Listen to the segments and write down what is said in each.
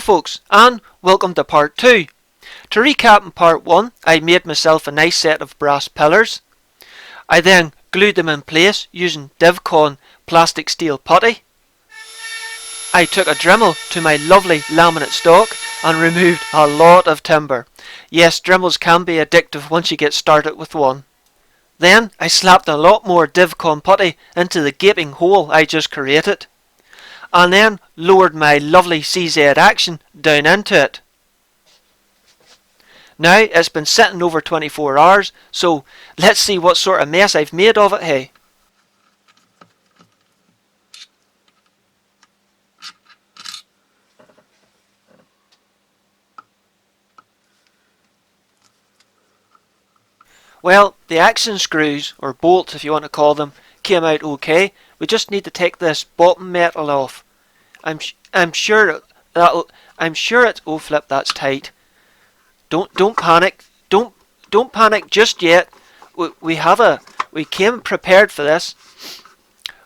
folks, and welcome to part 2. To recap, in part 1 I made myself a nice set of brass pillars. I then glued them in place using Devcon plastic steel putty. I took a Dremel to my lovely laminate stock and removed a lot of timber. Yes, Dremels can be addictive once you get started with one. Then I slapped a lot more Devcon putty into the gaping hole I just created, and then lowered my lovely CZ Action down into it. Now it's been sitting over 24 hours, so let's see what sort of mess I've made of it, hey. Well, the action screws, or bolts if you want to call them, came out okay. We just need to take this bottom metal off. I'm sure it's, oh flip, that's tight. Don't panic. Don't panic just yet. We came prepared for this.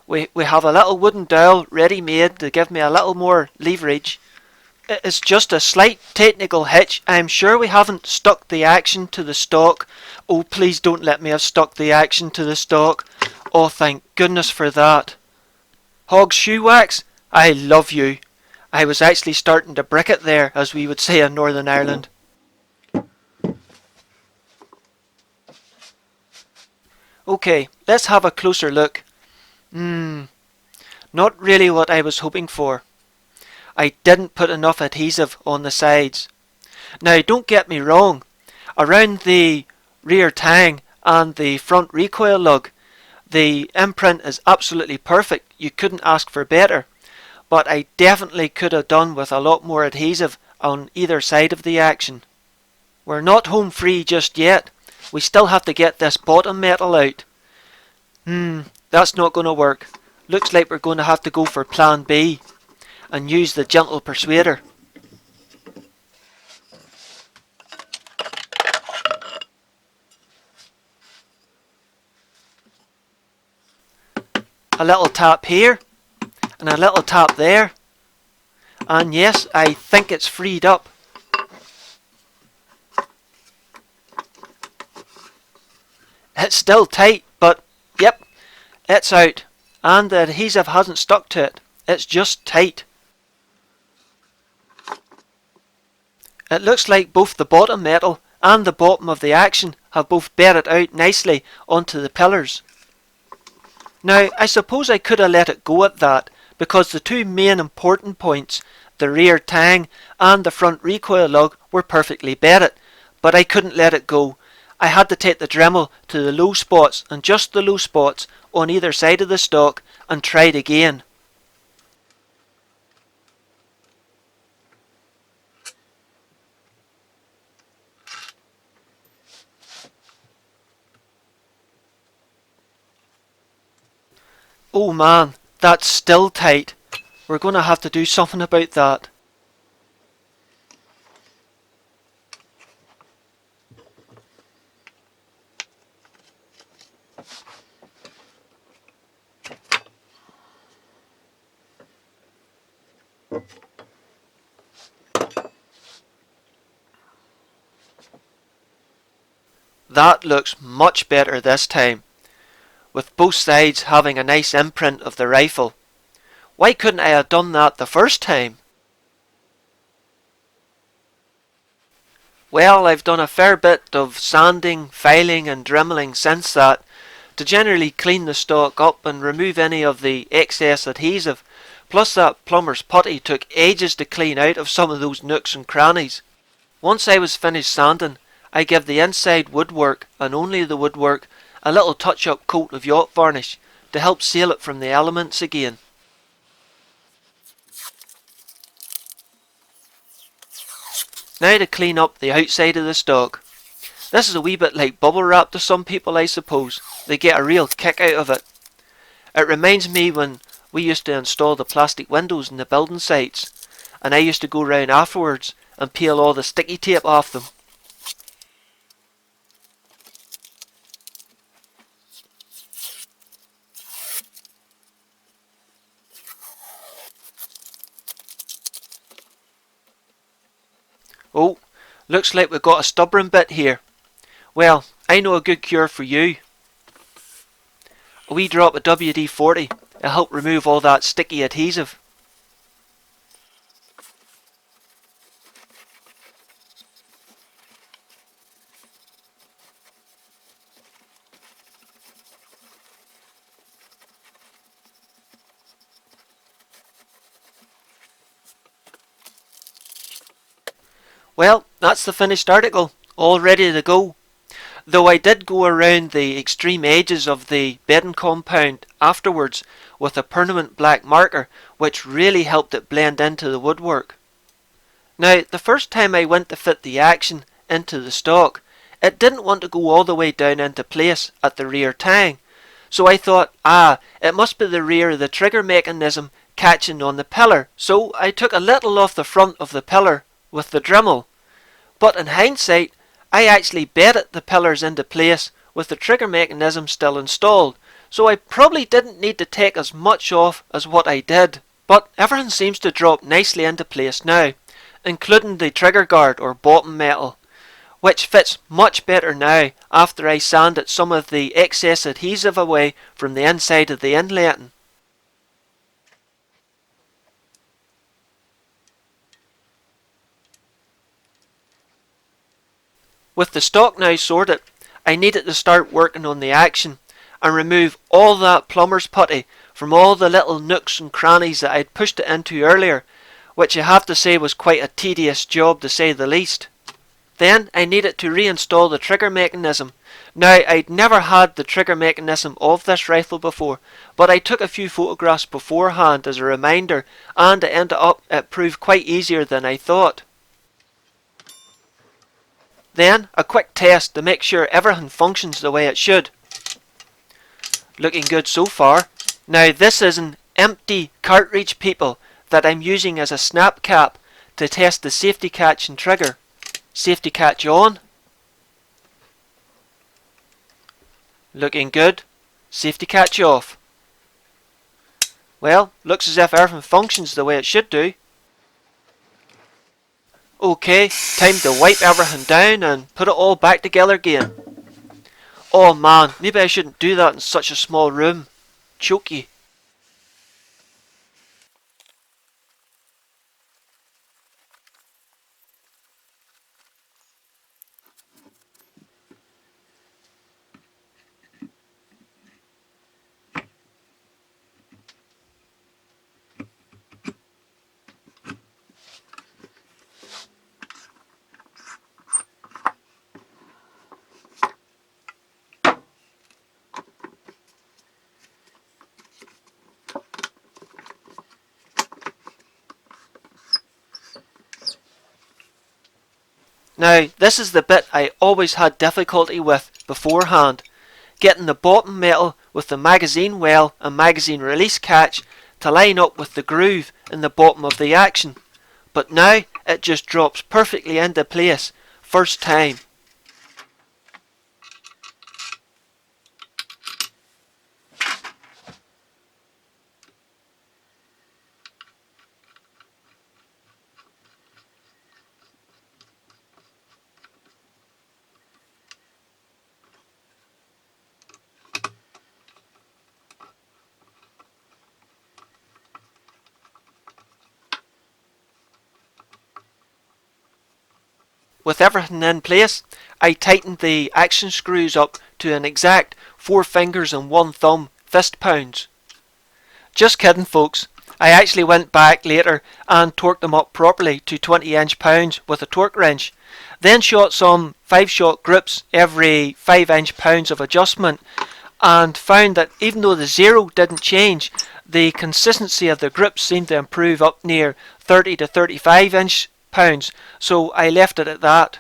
We have a little wooden dowel ready made to give me a little more leverage. It's just a slight technical hitch. I'm sure we haven't stuck the action to the stock. Oh, please don't let me have stuck the action to the stock. Oh, thank goodness for that. Hog's shoe wax, I love you. I was actually starting to brick it there, as we would say in Northern Ireland. Okay, let's have a closer look. Not really what I was hoping for. I didn't put enough adhesive on the sides. Now don't get me wrong, around the rear tang and the front recoil lug, the imprint is absolutely perfect. You couldn't ask for better. But I definitely could have done with a lot more adhesive on either side of the action. We're not home free just yet. We still have to get this bottom metal out. That's not going to work. Looks like we're going to have to go for plan B and use the gentle persuader. A little tap here and a little tap there, and yes, I think it's freed up. It's still tight, but yep, it's out, and the adhesive hasn't stuck to it. It's just tight. It looks like both the bottom metal and the bottom of the action have both bedded out nicely onto the pillars. Now, I suppose I could have let it go at that, because the two main important points, the rear tang and the front recoil lug, were perfectly bedded, but I couldn't let it go. I had to take the Dremel to the low spots, and just the low spots on either side of the stock, and tried again. Oh man, that's still tight. We're going to have to do something about that. That looks much better this time, with both sides having a nice imprint of the rifle. Why couldn't I have done that the first time? Well, I've done a fair bit of sanding, filing and dremeling since that, to generally clean the stock up and remove any of the excess adhesive. Plus that plumber's putty took ages to clean out of some of those nooks and crannies. Once I was finished sanding, I gave the inside woodwork, and only the woodwork, a little touch-up coat of yacht varnish to help seal it from the elements again. Now to clean up the outside of the stock. This is a wee bit like bubble wrap to some people, I suppose. They get a real kick out of it. It reminds me when we used to install the plastic windows in the building sites, and I used to go round afterwards and peel all the sticky tape off them. Looks like we've got a stubborn bit here. Well, I know a good cure for you. A wee drop of WD-40 will help remove all that sticky adhesive. Well, that's the finished article, all ready to go. Though I did go around the extreme edges of the bedding compound afterwards with a permanent black marker, which really helped it blend into the woodwork. Now, the first time I went to fit the action into the stock, it didn't want to go all the way down into place at the rear tang. So I thought, it must be the rear of the trigger mechanism catching on the pillar. So I took a little off the front of the pillar with the Dremel. But in hindsight, I actually bedded the pillars into place with the trigger mechanism still installed, so I probably didn't need to take as much off as what I did. But everything seems to drop nicely into place now, including the trigger guard or bottom metal, which fits much better now after I sanded some of the excess adhesive away from the inside of the inletting. With the stock now sorted, I needed to start working on the action and remove all that plumber's putty from all the little nooks and crannies that I'd pushed it into earlier, which I have to say was quite a tedious job to say the least. Then I needed to reinstall the trigger mechanism. Now, I'd never had the trigger mechanism of this rifle before, but I took a few photographs beforehand as a reminder, and it proved quite easier than I thought. Then a quick test to make sure everything functions the way it should. Looking good so far. Now this is an empty cartridge, people, that I'm using as a snap cap to test the safety catch and trigger. Safety catch on. Looking good. Safety catch off. Well, looks as if everything functions the way it should do. Okay, time to wipe everything down and put it all back together again. Oh man, maybe I shouldn't do that in such a small room. Choky. Now, this is the bit I always had difficulty with beforehand, getting the bottom metal with the magazine well and magazine release catch to line up with the groove in the bottom of the action. But now, it just drops perfectly into place, first time. With everything in place, I tightened the action screws up to an exact 4 fingers and 1 thumb fist pounds. Just kidding, folks. I actually went back later and torqued them up properly to 20-inch pounds with a torque wrench. Then shot some 5-shot grips every 5-inch pounds of adjustment, and found that even though the zero didn't change, the consistency of the grips seemed to improve up near 30 to 35-inch pounds, so I left it at that.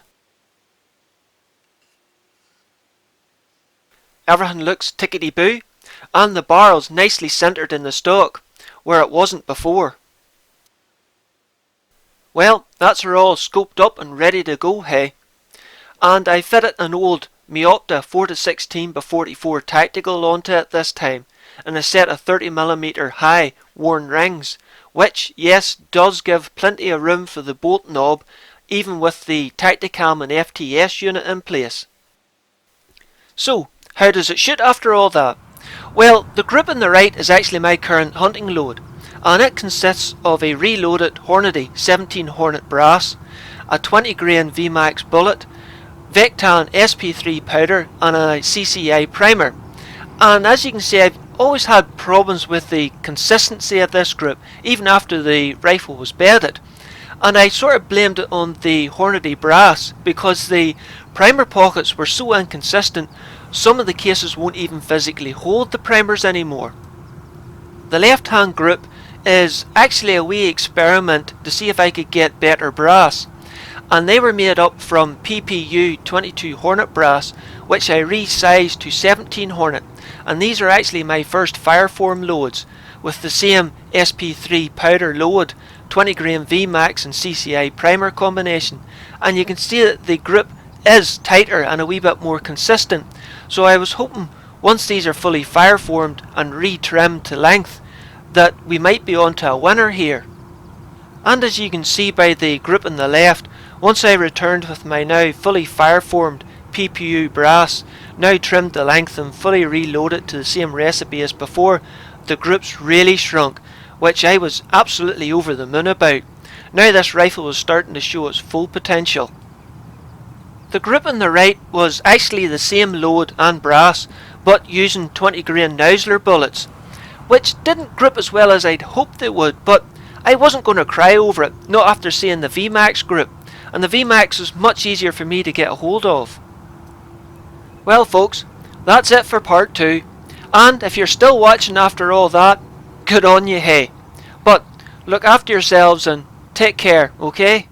Everything looks tickety-boo, and the barrel's nicely centred in the stock, where it wasn't before. Well, that's her all scoped up and ready to go, hey? And I fitted an old Miopta 4-16x44 tactical onto it this time, and a set of 30mm high worn rings, which, yes, does give plenty of room for the bolt knob, even with the Tacticam and FTS unit in place. So, how does it shoot after all that? Well, the group on the right is actually my current hunting load, and it consists of a reloaded Hornet 17 Hornet brass, a 20 grain VMAX bullet, Devcon SP3 powder and a CCI primer. And as you can see, I've always had problems with the consistency of this group, even after the rifle was bedded. And I sort of blamed it on the Hornet brass, because the primer pockets were so inconsistent, some of the cases won't even physically hold the primers anymore. The left hand group is actually a wee experiment to see if I could get better brass, and they were made up from PPU 22 Hornet brass, which I resized to 17 Hornet, and these are actually my first fireform loads with the same SP3 powder load, 20 grain VMAX and CCI primer combination, and you can see that the grip is tighter and a wee bit more consistent. So I was hoping once these are fully fireformed and retrimmed to length that we might be on to a winner here. And as you can see by the grip on the left, once I returned with my now fully fireformed PPU brass, now trimmed to length and fully reloaded to the same recipe as before, the grips really shrunk, which I was absolutely over the moon about. Now this rifle was starting to show its full potential. The grip on the right was actually the same load and brass, but using 20 grain Nousler bullets, which didn't grip as well as I'd hoped it would, but I wasn't going to cry over it, not after seeing the VMAX grip, and the VMAX is much easier for me to get a hold of. Well folks, that's it for part 2, and if you're still watching after all that, good on you, hey. But look after yourselves and take care, okay?